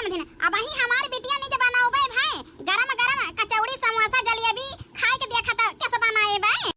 समझे ना। अब ही हमारी बिटिया नहीं जब बनाओ भाई गरम गरम कचौड़ी समोसा जलेबी खाए के देखा था कैसे बनाए भाई।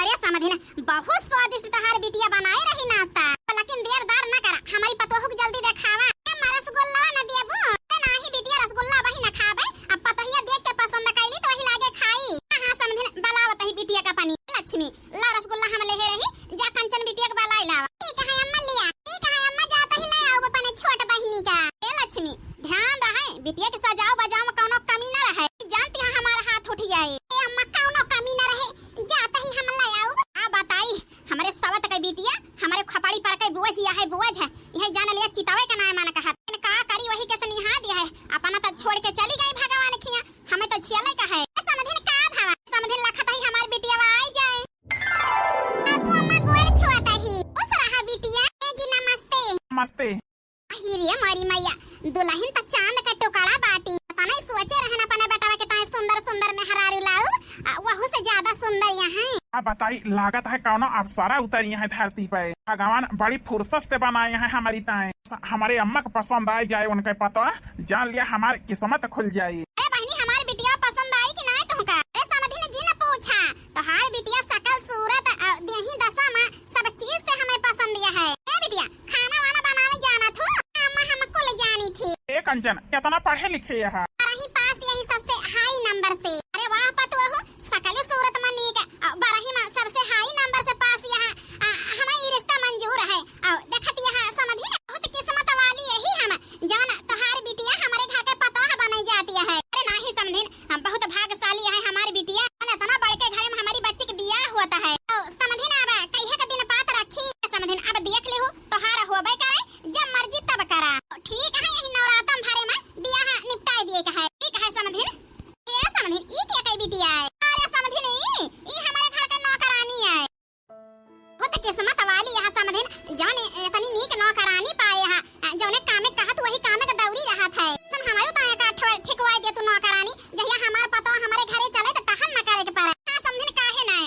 अरे समझे ना बहुत स्वादिष्ट तहार बिटिया बनाए रही नाश्ता, लेकिन देरदार न करा हमारी पतोहू को जल्दी देखावा। रसगुल्ला न देबू नाही बिटिया रसगुल्ला वही न खाबे। अब पतोहिया देख के पसंद कैली तो वही लागे खाई। हां समझे ना बलावत ही बिटिया का पानी। लक्ष्मी ला रसगुल्ला हम ले रही जा कंचन बिटिया के बलाई लावा। ठीक है अम्मा लिया, ठीक है अम्मा जाता ही ले आओ अपने छोट बहनी का। ए लक्ष्मी ध्यान रहे बिटिया के सजाओ बजाओ में कोनो कमी न रहे, जानती है हमारा हाथ उठ जाए। ए अम्मा कोनो कमी न रहे जाता ही हम ले आओ। आ बताई हमारे सवत का बिटिया हमारे खपाड़ी पर के बुआ जी है बुआ है यही जान लिया चितावे का नाम माना कहा का करी वही के सनिहा दिया है अपना तो छोड़ के चली गई भगवान खिया हमें तो छियाले का है। समझिन का भावा समझिन लखत ही हमारी बिटिया आई जाए। आपको अम्मा गोड़ छुआता ही उस रहा बिटिया। ए जी नमस्ते। नमस्ते। हिरिया मारी मैया दुल्हन तक चांद का टुकड़ा बाटी पता नहीं सोचे रहना अपने बेटा के ताए सुंदर सुंदर मेहरारू लाऊ वहू से ज्यादा सुंदर यहाँ। अब बताई लागत है कौनो अप्सरा उतरी है धरती पे। भगवान बड़ी फुर्सत से बनाए हैं हमारी ताए। हमारे अम्मा को पसंद आ जाए उनके पता जान लिया हमारी किस्मत खुल जाए। अरे बहनी हमारी बिटिया पसंद आई कि नहीं तुमका? अरे समझी ने जी ने पूछा तो हार बिटिया सकल सूरत देही दशा में सब चीज से हमें पसंद है। ए बिटिया खाना वाना बनाने जाना था अम्मा हमको ले जानी थी। ए कंचन कितना पढ़े लिखे है? यही पास यही सबसे हाई नंबर से। अरे वाह पतो हो सकल सूरत में नीक बरही में सबसे हाई नंबर से पास यहाँ हमें रिश्ता मंजूर है। देखत यहाँ समझी ने बहुत किस्मत वाली यही हम जान तोहार बिटिया हमारे घर के पतोह बन जाती है। अरे नहीं समझिन हम बहुत भाग्यशाली है हमारी बिटिया इतना बड़े के घर में हमारी बच्ची के बियाह होता है। समझिन अब कहिए का दिन बात रखी समझिन अब देख ले तोहार होबे करे जब मर्जी तब करा। ठीक है यही नवरातम भरे में बियाह निपटाई दिए का है। ठीक है समझिन। ये समझिन ई क्या कई बिटिया है? अरे समझिन ई हमारे घर का नौकरानी है। बहुत किस्मत वाली यहाँ समझिन जाने इतनी नीक नौकरानी पाए है जौने कामे कहत वही कामे का दौरी रहा था। सन हमारे तो एक ठिकवाई दे तू नौकरानी जहिया हमार पतो हमारे घरे चले तो टहल न करे के पड़े। हां समझिन काहे ना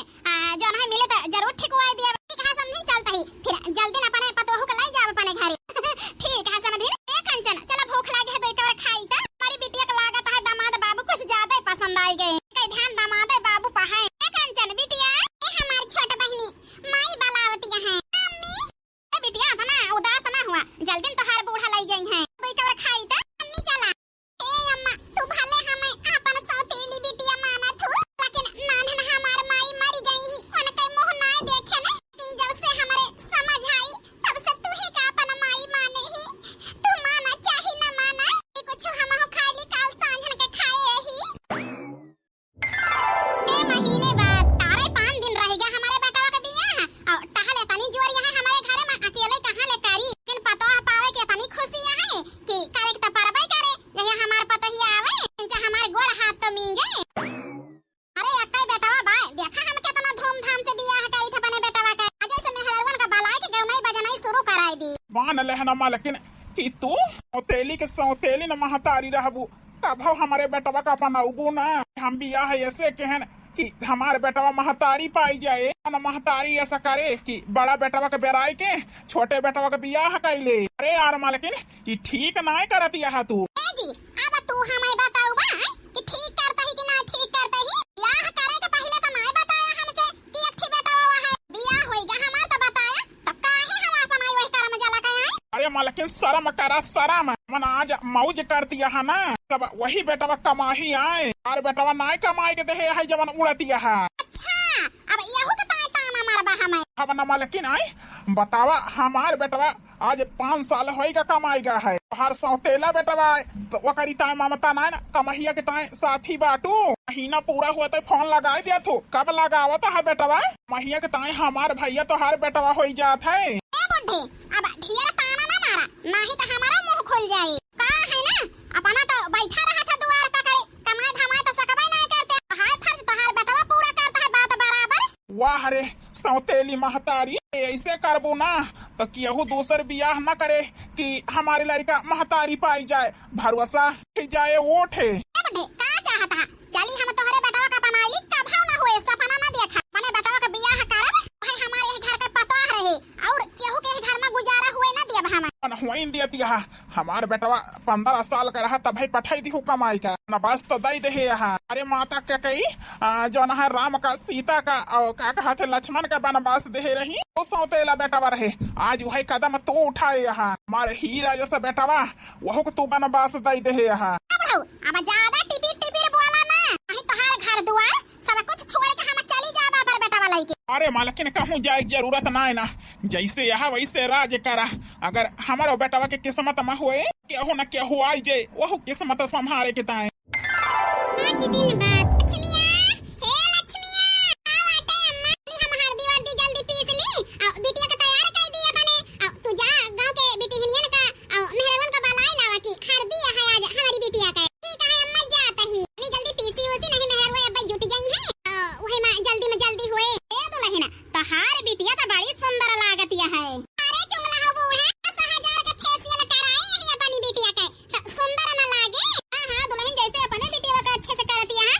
जौन है मिले तो जरूर ठिकवाई दिया। ठीक है समझिन चलता ही फिर जल्दी न अपने पतो को ले जाओ अपने घरे। ठीक है समझिन। ए कंचन चला भूख लागे है तो एक बार खाई ता हमारी बिटिया का लागत है दामाद बाबू कुछ ज्यादा ही पसंद आई गए। कई ध्यान दामाद बाबू पा है। ए कंचन बिटिया ए हमारी छोटी बहनी माई बलावती है। मम्मी ए बिटिया तना उदास ना हुआ जल्दी तो हर बूढ़ा ले जाई है तो एक बार खाई ता मम्मी चला। ए अम्मा तू भले हमें अपन सौतेली बिटिया माना थू लेकिन नानन हमार माई मरी गई ही उनके मुंह ना देखे ने जब से हमारे समझ आई तब से तू ही का अपन माई माने ही तू माना चाहे न माना कुछ हम हो खाली काल सांझन के खाए ही। ए महीने बाद तारे 5 दिन रह गया हमारे बेटा का बियाह और टहले तनी जोर यहाँ हमारे घर में अकेले कहां ले करी लेकिन पतो पावे के तनी खुशी है कि करे त परबई करे यही हमार पतो ही आवे जे हमार गोड़ हाथ तो मींगे। अरे अक्का बेटावा भाई देखा हम कितना धूमधाम से बियाह करी थे बने बेटावा का अजय से मेहरवन का बलाई के गौनाई बजनाई शुरू कराई दी। मान लेहना लेकिन कि तू सौतेली के सौतेली न महतारी रहबू तब हमारे बेटवा का अपनाऊबू ना। हम बियाह ऐसे कहन कि हमारे बेटवा महतारी पाई जाए न महतारी ऐसा करे कि बड़ा बेटवा के बेराई के छोटे बेटवा के बियाह कैले। अरे यार मालकिन कि ठीक ना करत यह तू। ए जी अब तू हमें बताऊ बा कि ठीक करता ही कि ना ठीक करता ही बियाह करे के पहले तो नहीं बताया हमसे कि एक थी बेटवा है बियाह होइगा हमार तो बताया तब काहे हम अपन आई वही कर्म जला के आए। अरे मालकिन शर्म करा शर्म मन आज मौज करती है ना तब वही बेटवा कमाही आए और बेटवा ना कमाई के दे है जवन उड़ती है। अच्छा अब यहू के ताए ताना मारबा हमें। अब न मालकिन आई बतावा हमार बेटवा आज 5 साल होएगा कमाएगा है हर सौतेला बेटवा तो वकरी ताए ममता ना कमहिया के ताए साथी बाटू महीना पूरा हुआ तो फोन लगाए दिया तू कब लगावत है बेटवा महिया के ताए हमार भैया तो हर बेटवा हो जात है। ए बुड्ढे अब ढेर ताना ना मारा नहीं तो हमारा मुंह खुल जाए का है ना अपना तो बैठा रहा था द्वार पकड़े कमाई धमाई तो सकबे नहीं करते हाय फर्ज तो हर बेटवा पूरा करता है बात बराबर। वाह रे सौतेली महतारी ऐसे करबू ना तो केहू दूसर बियाह न करे कि हमारे लड़का महतारी पाई जाए भरोसा जाए वोट है। का चाहता चली हम तोहरे बेटवा का बनाई कब ना हुए सपना ना देखा मने बेटवा का बियाह करब भाई हमारे घर के पता रहे और केहू के घर में गुजारा हुए ना दिया हम हुई दियती है हमार बेटवा 15 साल का रहा तब पठाई दी कमाई का न बस तो दई दे यहाँ। अरे माता क्या कही जो न राम का सीता का और क्या कहा थे लक्ष्मण का बनवास दे रही वो सौतेला बेटवा रहे। आज वही कदम तू उठाए यहाँ हमारे हीरा जैसा बेटवा वह को तू बनवास दई दे यहाँ। अब ज्यादा टिपी टिपी बोला ना नहीं तो हर घर दुआर सब कुछ छोड़ के हम चली जा बाबर बेटा वाला के। अरे मालकिन कहूँ जाए जरूरत ना है ना जैसे यहाँ वैसे राज करा। अगर हमारे बेटवा के किस्मत में हुए केहू न केहू आई जाए वह किस्मत संभाले के ताए। आज दिन बाद लक्ष्मिया हे लक्ष्मिया आओ आटे अम्मा हम हल्दी वर्दी जल्दी पीस ली और बिटिया का तैयार कर दिया बने तू जा गांव के बिटी हिनियन का और मेहरवन का बलाई लावा की हल्दी है आज हमारी बिटिया का। ठीक है अम्मा जाता ही जल्दी पीसी होती नहीं मेहर हुए अब जुट गई है वही मां जल्दी में जल्दी हुए ए दुल्हन तहार बिटिया तो बड़ी सुंदर लागत है। अरे चुंगला हो बूढ़ा 10,000 का फेशियल कराए है अपनी बिटिया का सुंदर ना लागे। हां दुल्हन जैसे अपने बिटिया का अच्छे से करती है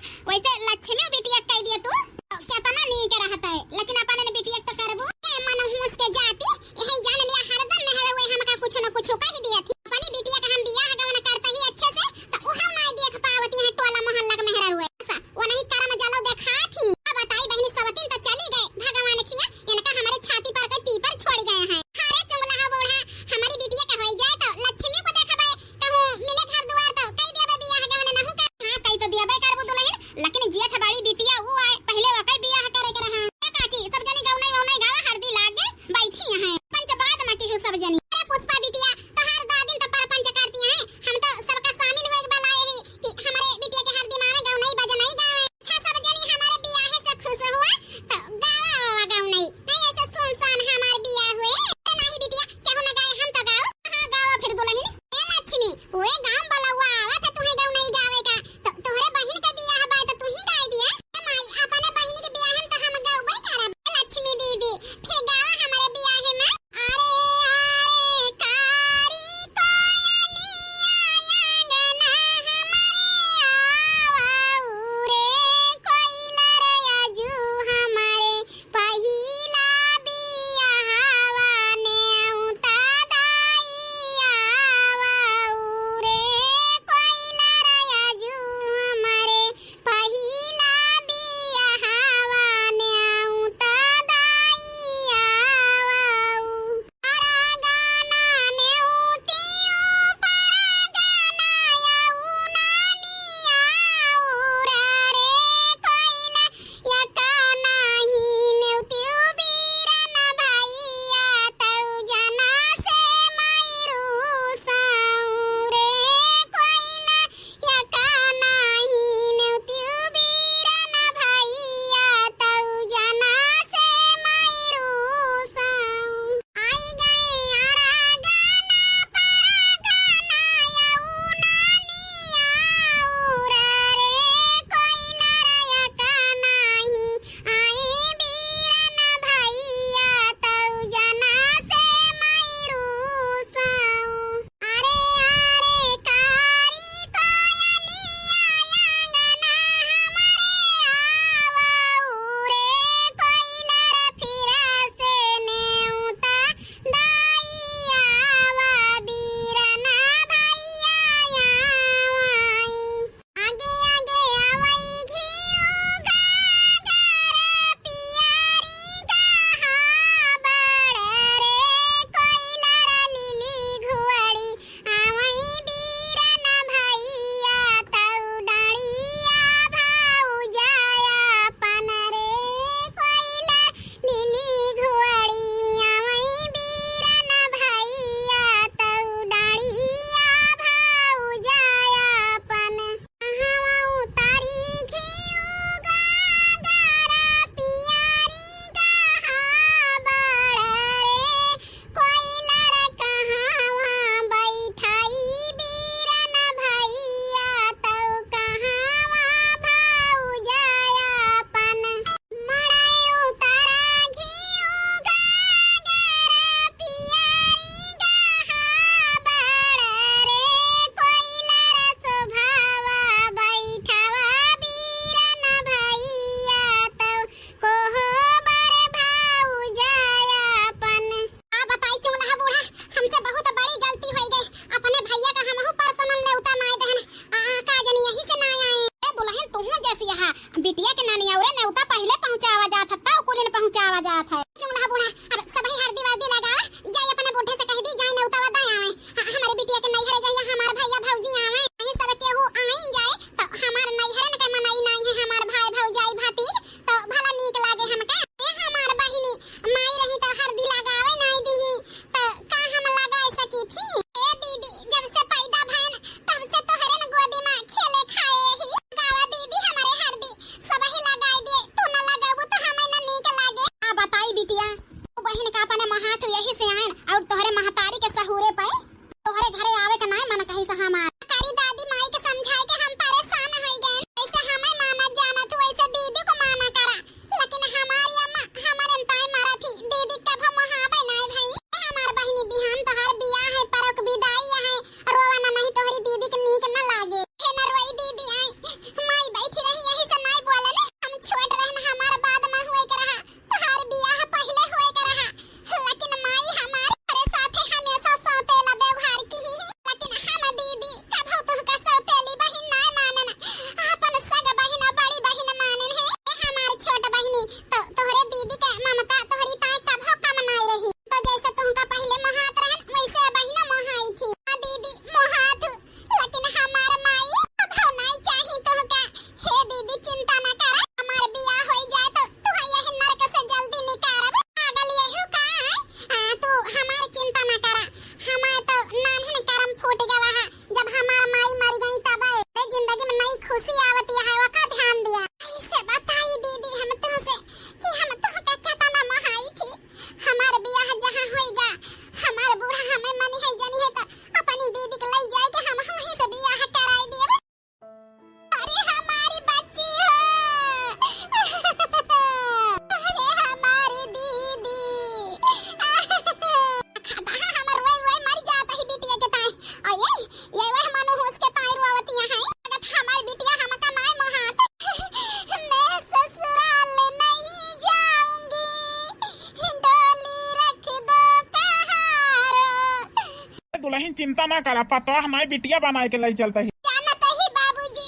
दुल्हन चिंता ना करा, पतवा हमारी बिटिया बनाए के ले चलता ही। जानत ही बाबूजी,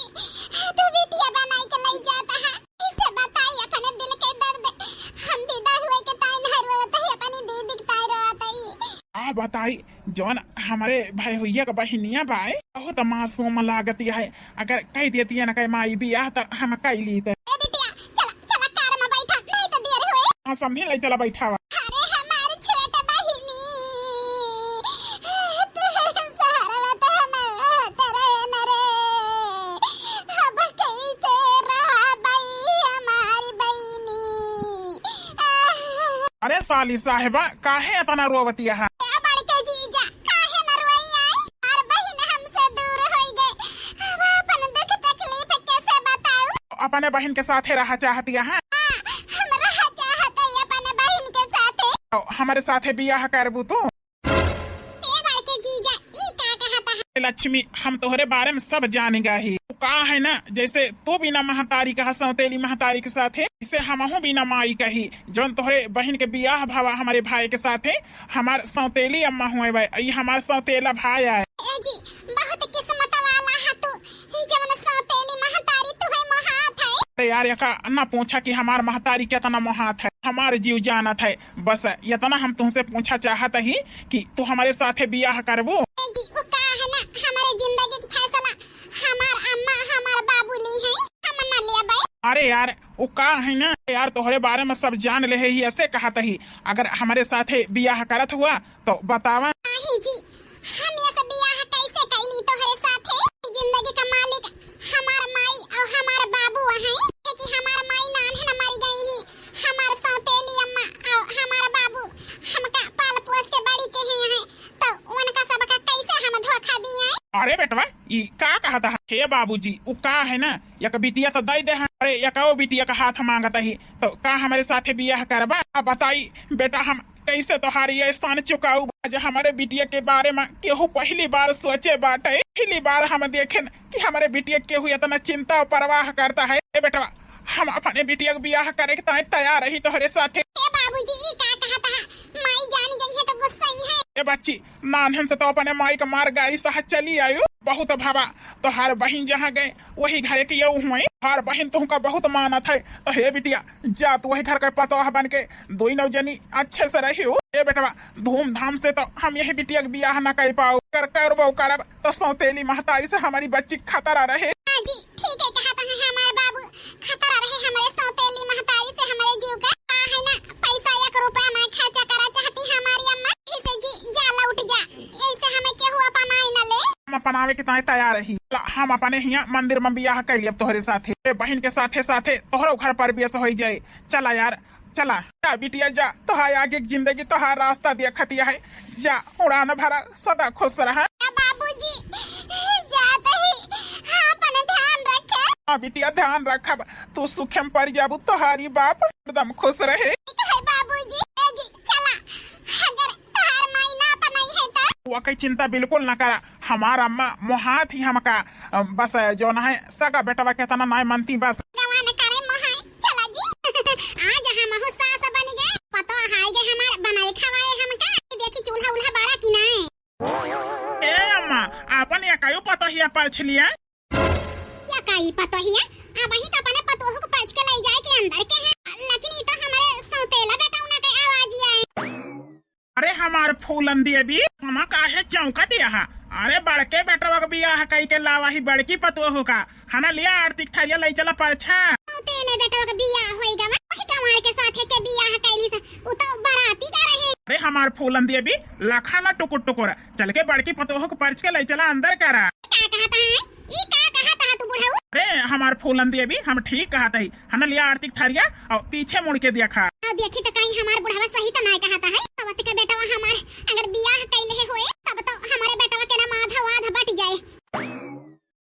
तू बिटिया बनाई के ले जाता है। इसे बताई अपने दिल के दर्द, हम विदा हुए के ताई न रोवत ही, अपनी दीदी के ताई रोवत ही। आ बताई जौन हमारे भाई हुईया का बहनिया बाय बहुत मासूम लागती है, अगर कह देती है ना कह माई बियाह तो हम कह ली थे। ए बिटिया चला चला कार में बैठा, नहीं तो देर हुए। हाँ समझी ले चला बैठा हुआ। अरे हमारी छोटा बहिनी, तू सहारा बता ना तेरे नरे, अब कैसे रहा भाई हमारी बहिनी। अरे साली साहिबा काहे इतना रोवती है? बड़के जीजा काहे न रोई आई, और बहिन हमसे दूर होई गए, अब अपन दुख तकलीफ कैसे बताऊं। अपने बहन के साथ रहा चाहती है? हम रहा चाहते हैं अपने बहिन के साथ। हमारे साथ बियाह करबू तू? ए बड़के जीजा ई का कहता है? लक्ष्मी हम तोहरे बारे में सब जानेगा ही। तू कहा है ना जैसे तू बिना महतारी कहा सौतेली महतारी के साथ है, इसे हमहू बिना माई कही। जौन तोहरे बहन के बियाह भावा हमारे भाई के साथ है, हमार सौतेली अम्मा हुए भाई, हमार सौतेला भाई है। ए जी बहुत किस्मत वाला है तू, जवन सौतेली महतारी तुहे मोहात है। अरे यार यका ना पूछा कि हमार महतारी कितना मोहात है, हमार जीव जानत है। बस इतना हम तुमसे पूछा चाहत ही कि तू हमारे साथ बियाह करबू। ए जी वो का है ना, हमारे जिंदगी का फैसला हमार अम्मा हमार बाबू ली है, हम ना ले भाई। अरे यार वो का है ना यार, तोहरे बारे में सब जान ले ही, ऐसे कहत ही। अगर हमारे साथ बियाह करत हुआ तो बतावा। नहीं जी, हम ये सब बियाह कैसे कैली तोहरे साथ है? जिंदगी का मालिक हमार माई और हमार बाबू है, कि हमार माई नान है मर गई ही, हमार सौतेली अम्मा और हमार बाबू हमका पाल पोस के बड़ी के हैं, तो उनका सबका कैसे हम धोखा दिए? अरे बेटवा ये का कहता है? हे बाबूजी वो का है ना, एक बिटिया तो दे दे। अरे यकाओ बिटिया का हाथ मांगता ही, तो का हमारे साथ बियाह करबा? बताई बेटा हम कैसे तोहारी एहसान चुकाऊ, जो हमारे बिटिया के बारे में केहू पहली बार सोचे बाटे। पहली बार हम देखे कि हमारे बिटिया केहू इतना चिंता और परवाह करता है। बेटवा हम अपने बिटिया के बियाह करे के तैयार रही तोहरे साथ। ए बाबूजी ई का कहता है? माई जान गई है तो गुस्सा ही है। ए बच्ची नानहन से तो अपने माई का मार गाई सह चली आयु, बहुत भावा। तो हर बहन जहाँ गए वही घर के यू हुई, हर बहन तुमका बहुत मानत है। तो हे बिटिया जा तू वही घर का पतोह बन के दो नौ जनी अच्छे से रही हो। ए बेटवा धूमधाम से तो हम यही बिटिया के बियाह न कर पाओ, करबो करब तो सौतेली महतारी से हमारी बच्ची खतरा रहे। हाँ जी ठीक है कहता है हमारे बाबू, खतरा रहे हमारे सौतेली महतारी से हमारे जीव का। है ना पैसा 1 रुपया ना खर्चा करा चाहती हमारी अम्मा, इसे जी जा लौट जा, ऐसे हमें केहू अपनाई न ले। हम अपनावे के तैयार रही। हम अपने हिया मंदिर में बियाह कर लिया तोहरे साथे, बहन के साथे साथे तोहरो घर पर भी हो जाए। चला यार चला जा बिटिया जा, तोहार आगे की जिंदगी तोहार रास्ता देखतिया है। जा उड़ान भरा सदा खुश रहा। बाबूजी जाते ही अपन ध्यान रखे। हाँ बिटिया ध्यान रखब, तू सुखे में पड़ जाबू, तोहारी बाप एकदम खुश रहे। बाबूजी जी चला, अगर तार माई ना अपनाई है तो वो कई चिंता बिल्कुल न करा, हमारा अम्मा मोहात ही हमका बस जो न है सगा बेटवा के तना नाय मनती बस। गवान करे मोहाय चला जी। आज हम हो सास बन गए, पतो हाय गे हमार बनाए खवाए हमका। देखी चूल्हा उल्हा बाड़ा की ना। ए अम्मा अपन या कायो पतो ही पाछ लिया या काई पतो ही अब ही तो अपने पतोह को पाछ के ले जाए के अंदर के है, लेकिन ई तो हमारे सौतेला बेटा उना के आवाज आए। अरे हमार फूलन देवी हम काहे चौका दिया हा? अरे बड़के बेटवा के बियाह कई के लावा ही बड़की पतोह का हना लिया आर्थिक थरिया ले चला पाछा। सौतेले बेटा के बियाह होई गवा, वही कमार के साथे के बियाह कैली से उ तो बाराती का रहे। अरे हमार फूलन देवी लखा ना टुकुर टुकुर चल के बड़की पतोह को पर्च के ले चला अंदर करा। का कहता है ई का कहता है तू बुढ़ाऊ? अरे हमार फूलन देवी हम ठीक कहता ही, हना लिया आर्थिक थरिया और पीछे मुड़ के देखा। देखी तो कहीं हमार बुढ़ावा सही तो नहीं कहता है। तब के बेटा हमार अगर बियाह कैले हुए तब तो हमारे बेटा के नाम आधा आधा बट जाए।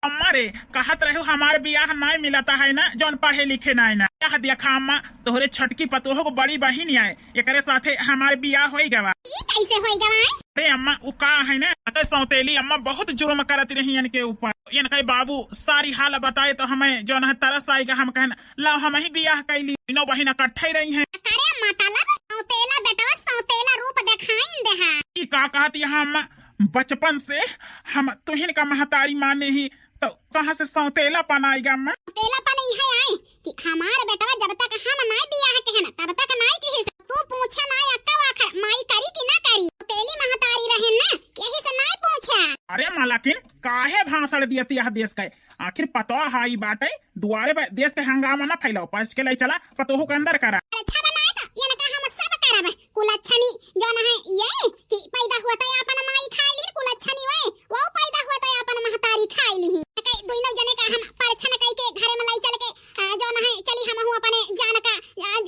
अम्मा रे कहत रहे हमार बियाह नहीं मिलता है ना, जौन पढ़े लिखे नहीं ना। यह देखा अम्मा तोहरे छटकी पतोह को बड़ी बहिन आए, एकरे साथे हमार बियाह होई गवा। ई कैसे होई गवा? अरे अम्मा वो का है ना, अतः सौतेली अम्मा बहुत जुर्म करती रही इनके ऊपर। इनके बाबू सारी हाल बताए तो हमें जो न तरस आएगा, हम कहना ला हम ही बियाह कैली, तीनों बहिन इकट्ठे रही हैं। अरे मतलब सौतेला बेटा सौतेला रूप दिखाई दे है। कि का कहती हम बचपन से हम तुहिन का महतारी माने ही तो कहाँ से सौतेला पनाएगा मैं तेला पानी है आए कि हमार बेटवा जब तक हम नाय बियाह के है ना तब तक नाय की तू पूछे नाय अक्का वाखर माई करी कि ना करी तेली महतारी रहे ना यही से नाय पूछा। अरे मालाकिन काहे भाषण दियती यह देश के आखिर पतवा हाई बाटे दुआरे पे देश के हंगामा ना फैलाओ पच के ले चला पतोहू के अंदर करा। अच्छा बनाए तो ये ना हम सब करब कुलच्छनी जो ना है ये कि पैदा हुआ था अपन माई खाई ली कुलच्छनी वो पैदा हुआ था अपन महतारी खाई ली कई दोनों जने का हम परछन कई के घरे में लाई चल के जो ना है चली हम हूं अपने जान का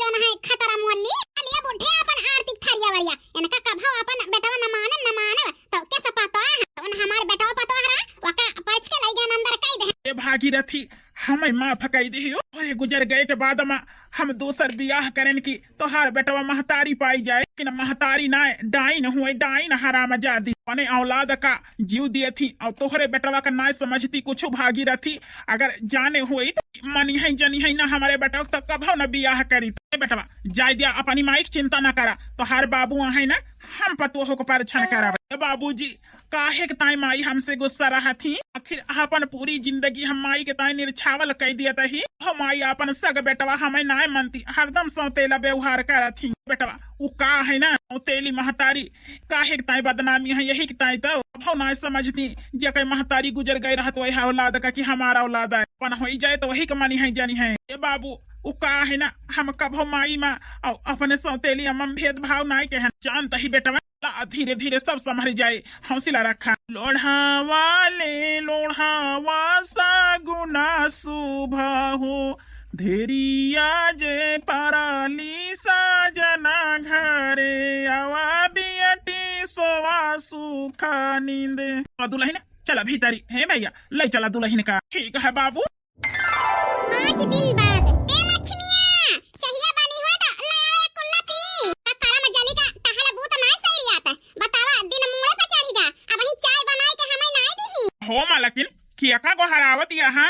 जो ना है खतरा मोली लिया बुढ़े अपन आर्थिक थरिया वरिया इनका कभो अपन बेटवा न मान तो कैसे पता है हमार बेटवा पता है वका पछ के लाई गन अंदर कई दे ए भागीरथी हमें माफ कई दियो ओए गुजर गए के बाद में हम दूसर बियाह करें की तोहार बेटवा महतारी पाई जाए कि न महतारी ना डाइन हुए डाइन हराम जादी अपने औलाद का जीव दिए थी और तोहरे बेटवा का ना समझती कुछ भागीरथी अगर जाने हुई तो मनी है जनी है ना हमारे बेटवा तब कभो न बियाह करी बेटवा जाय दिया अपनी माई की चिंता न करा तोहार बाबू है ना हम पतोहो को परिछन करा बाबूजी काहे के ताई माई हमसे गुस्सा रहा थी आखिर अपन पूरी जिंदगी हम माई के ताई निर्छावल कह दिया थी हम माई अपन सग बेटवा हमें ना मनती हरदम सौतेला व्यवहार कर थी बेटवा वो का है ना सौतेली महतारी काहे के ताई बदनामी है यही के ताई तो अब ना समझती जे कई महतारी गुजर गई रहा तो वही औलाद का कि हमारा औलाद है अपन हो जाए तो वही कमानी है जानी है ये बाबू वो का है ना हम कभो माई माँ और अपने सौतेली हम भेदभाव ना के जानता ही बेटवा धीरे धीरे सब संभल जाए हौसला रखा लोढ़ावा ले लोढ़ावा सा गुना सुबह हो धीरिया जे पराली साजना घरे आवा बियटी सोवा सुखा नींद दुल्हन चला भीतरी है भैया ले चला दुल्हन का ठीक है बाबू। 5 दिन बाद ए लक्ष्मिया चाहिए बनी हुआ तो लाया कुल्ला पी तारा में जली का तहला बूत ना सही आता बतावा दिन मुड़े पे चढ़ीगा अब ही चाय बनाई के हमें ना दी हो मालकिन किया का को हरावत यहाँ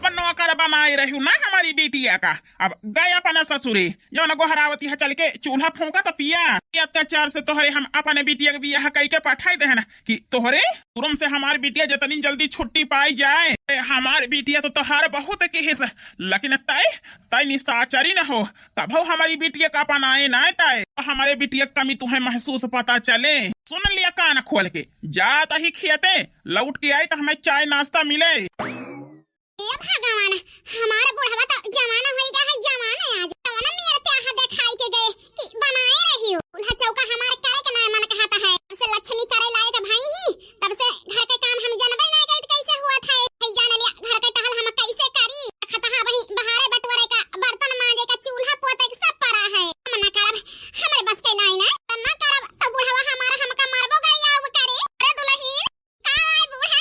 बनवा कर बनाई रही ना हमारी बेटिया का अब गया अपना ससुरे जो न गोहरावती है चल के चूल्हा फूका तो पिया अत्याचार से तोहरे हम अपने बेटिया के बियाह कई के पठाई दे ना कि तोहरे तुरम से हमारी बेटिया जितनी जल्दी छुट्टी पाई जाए हमारी बेटिया तो तोहार बहुत के हिस्सा लेकिन तय निशाचरी न हो कभो हमारी बेटिया का अपनाए ना तय हमारे बेटिया कमी तुम्हें महसूस पता चले सुन लिया कान खोल के जाता ही खेते लौट के आई तो हमें चाय नाश्ता मिले। भगवान हमारा बुढ़वा तो जमाना हो गया है जमाना आज जमाना मेरे पे दिखाई के गए कि बनाए रही हो चूल्हा चौका हमारे करे के ना मन कहता है तब से लक्ष्मी करे लाए का भाई ही तब से घर का काम हम जानबे ना गए कैसे हुआ था भाई जान लिया घर का टहल हम कैसे करी खतहा वही बहारे बटवरे का बर्तन मांजे का चूल्हा पोते का सब पड़ा है हम ना करब हमारे बस के नहीं ना करब तो बुढ़वा हमारा हमका मारबो गया अब करे अरे दुल्हन का आए बूढ़ा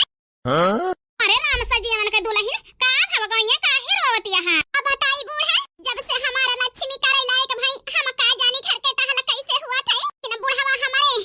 अरे राम सजीवन के दुल्हन का भगवान काहे रोवती है अब बताई बूढ़ा जब से हमारा लक्ष्मी करे लायक भाई हम का जानी घर के टहल कैसे हुआ था कि बुढ़वा हमारे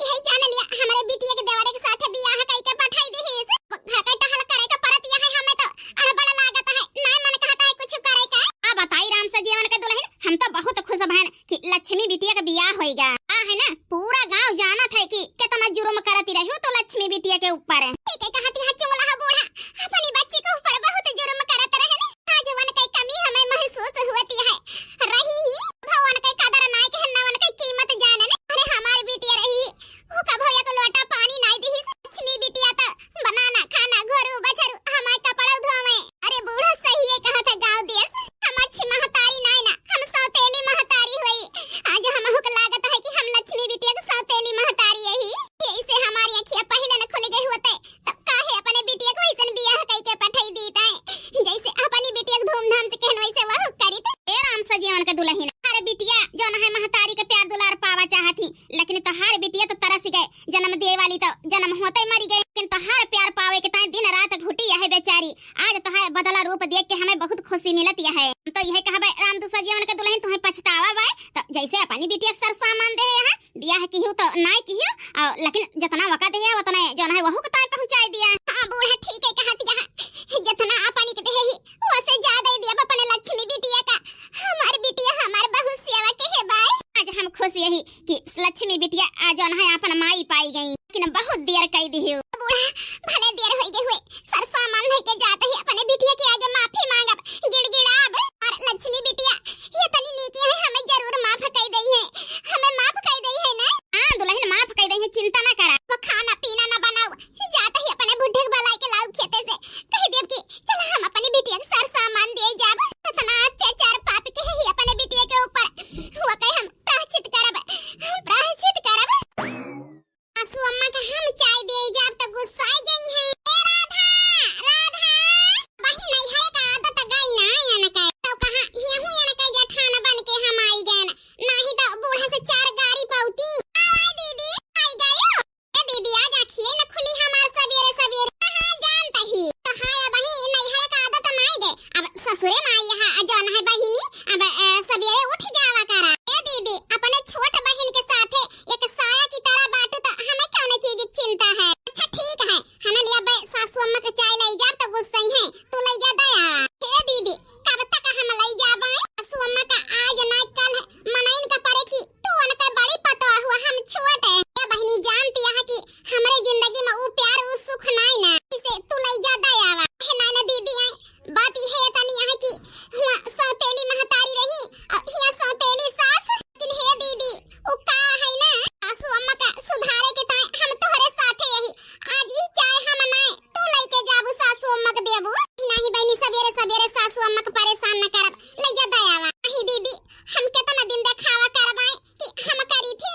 यही जान लिया हमारे बिटिया के देवरे के साथ बियाह कई के पठाई दी है घर के टहल करे के परत यह हमें तो अड़बड़ लागत है ना मन कहता है कुछ करे का अब बताई राम सजीवन के दुल्हन हम तो बहुत खुश बहन कि लक्ष्मी बिटिया का बियाह होएगा है ना पूरा गांव जानत है कि कितना जुर्म करती रही तो लक्ष्मी बिटिया के ऊपर है ठीक है कहती है चुंगला बूढ़ा अपनी बच्ची के ऊपर बहुत जुर्म करत रहे ना आज वन की कमी हमें महसूस होती है रही ही भगवान की कदर ना के नवन की कीमत जाने ने अरे हमारी बिटिया रही वो कभो एक लोटा पानी नहीं दी लक्ष्मी बिटिया तो बनाना खाना घरू बछरू हमारे कपड़ा धोवे अरे बूढ़ा सही है कहा था गांव देश हम अच्छी महतारी नहीं ना हम सौतेली महतारी हुई आज हम हुक लागत है कि हम लक्ष्मी बिटिया के सौतेली महतारी यही इसे हमारी अखियां पहले न खुल गई होते तब काहे अपने बिटिया को ऐसन बियाह कई के पठाई दीता है जैसे अपनी बिटिया को धूमधाम से कहन वैसे वह करी ए राम सजीवन के दुल्हन हर बिटिया जो न है महतारी के प्यार दुलार पावा चाहती लेकिन तोहार बिटिया तो तरस गए जन्म दे वाली तो जन्म होते मरी गई लेकिन तोहार प्यार पावे के ताई दिन रात घुटी है बेचारी आज तोहार बदला रूप देख के हमें बहुत खुशी मिलती है तो यह कहबे राम दूसरा जीवन के दुल्हन तुम्हें पछतावा बे तो जैसे अपनी बिटिया सर सामान दे है बियाह की तो नाय की लेकिन जितना वका दे है उतना जो है वहु के ताई पहुंचाई दिया हां बूढ़ा ठीक है कहती है जितना अपनी के दे है वैसे ज्यादा दिया अपने लक्ष्मी बिटिया का हमारी बिटिया हमार बहुत सेवा के है भाई आज हम खुश यही कि लक्ष्मी बिटिया आज जो है दुल्हन बहुत देर कई दी हो बूढ़ा भले देर हो गए हुए सर सामान लेके जाते ही अपने बिटिया के आगे माफी मांगब गिड़गिड़ाब और लक्ष्मी बिटिया ये तनी नीकी है हमें जरूर माफ कर दई है हमें माफ कर दई है ना हां दुल्हन माफ कर दई है चिंता ना करा वो खाना पीना ना बनाओ जाते ही अपने बुढ़े बलाई के लाओ खेते से कह देब कि चल हम अपनी बिटिया के सर सामान दे जाब इतना अत्याचार पाप के है अपने बिटिया के ऊपर हुआ कहे हम प्रायश्चित करब आसू अम्मा का हम चाय दे जाब तो गुस्सा गई है ए राधा वही नहीं है का आदत गई ना या ना कहे तो कहां येहू या ना कहे जेठान बन के हम आई गए नहीं तो बूढ़ा से चार गाड़ी पाउती आवाज दीदी आई गयो ए दीदी आ जाखिए न खुली हमार सवेरे हां जानता ही तो हां वही नहीं है का आदत हम आई गए अब ससुरे में आई है जान है बहिनी अब सवेरे उठ जावा करा ए दीदी अपने छोट बहन के साथ एक साया की तरह बात तो हमें कौन चीज की चिंता है अच्छा ठीक है हमें लिया बे सासू अम्मा के चाय ले जा तो गुस्सा है तू ले जा दया हे दीदी कब तक हम ले जाबे सासू अम्मा का आज ना कल मनाइन का परे की तू उनका बड़ी पता हुआ हम छोटे ये बहनी जानती है कि हमारे जिंदगी में वो प्यार वो सुख नहीं ना इसे तू ले जा दया है ना दीदी बात ये है तनी है कि हुआ सौतेली महतारी रही और हिया सौतेली सास लेकिन हे दीदी ओ का है ना सासू अम्मा का सुधारे के ताई हम तोहरे साथे यही आज ही चाय हम नाय तू लेके जाबू सासू अम्मा के देबू नहीं बहनी सवेरे सासू अम्मा के परेशान न करब ले जा दयावा नहीं दीदी हम कितना दिन देखावा करबाई कि हम करी थी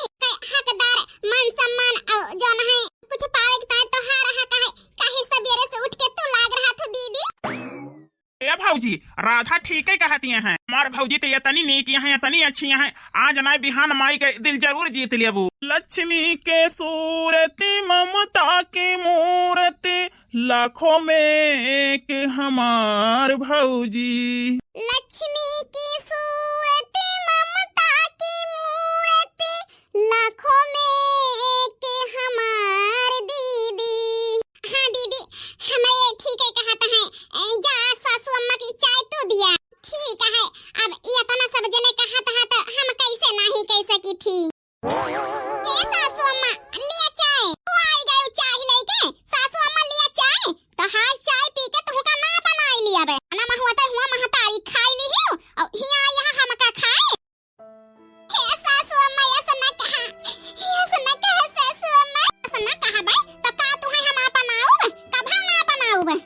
हकदार मान सम्मान और जौन है कुछ पावे के ताई तो हां रहा काहे सवेरे से उठ के तू लाग रहा था दीदी ए भौजी राधा ठीक है कहती हैं हमार भौजी तो ये तनी नीक हैं तनी अच्छी हैं आज ना बिहान माई के दिल जरूर जीत लेबू लक्ष्मी के सूरती ममता की मूर्ति लाखों में एक हमार भौजी लक्ष्मी की सूरती ममता की मूर्ति लाखों में एक हमार दीदी हाँ दीदी हमें ठीक है कहता है जा सासू अम्मा की चाय तो दिया ठीक है अब ये तना सब जने कहा था तो हम कैसे नहीं कह सकी थी ए सासू अम्मा लिया चाय तू आई गई चाय लेके सासू अम्मा लिया चाय तो हां चाय पी के तुमका ना बनाई लिया बे ना हुआ महतारी खाई ली हो और हिया यहां हम का खाए हे सासू अम्मा ऐसा ना कहा सासू अम्मा ऐसा ना कहा बे तो का तू है हम अपनाऊ कब हम ना अपनाऊ बे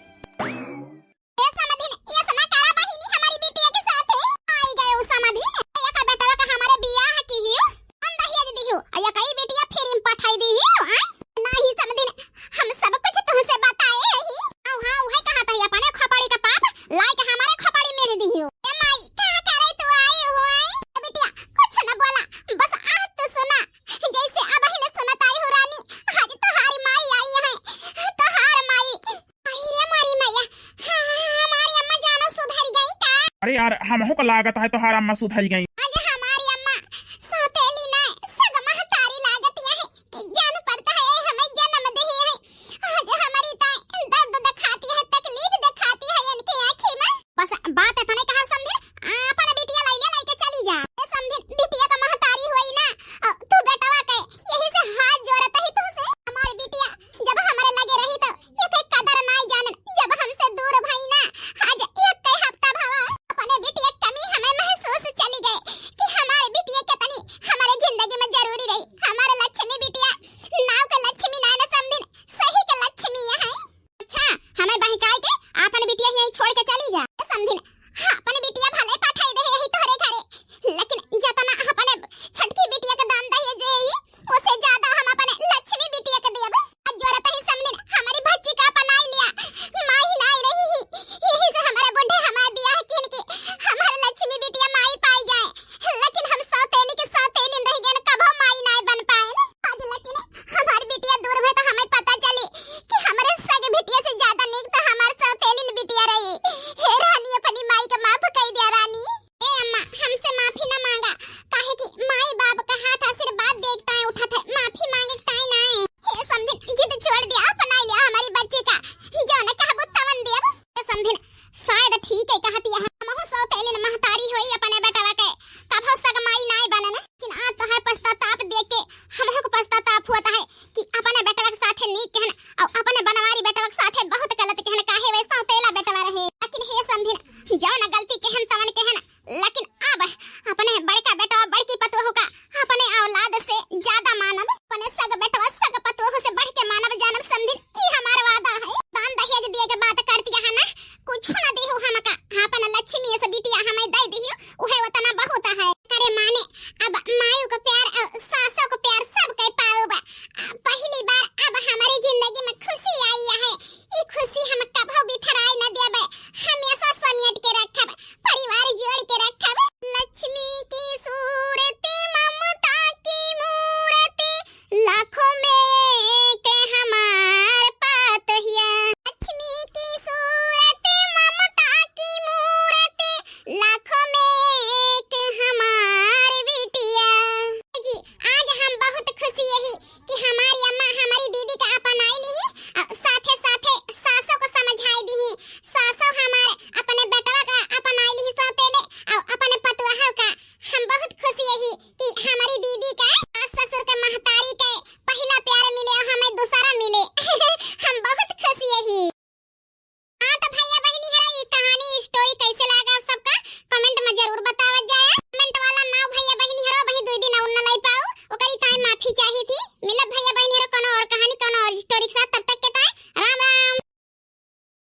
अरे यार हमहू को लागत है तो हार अम्मा सुधर गई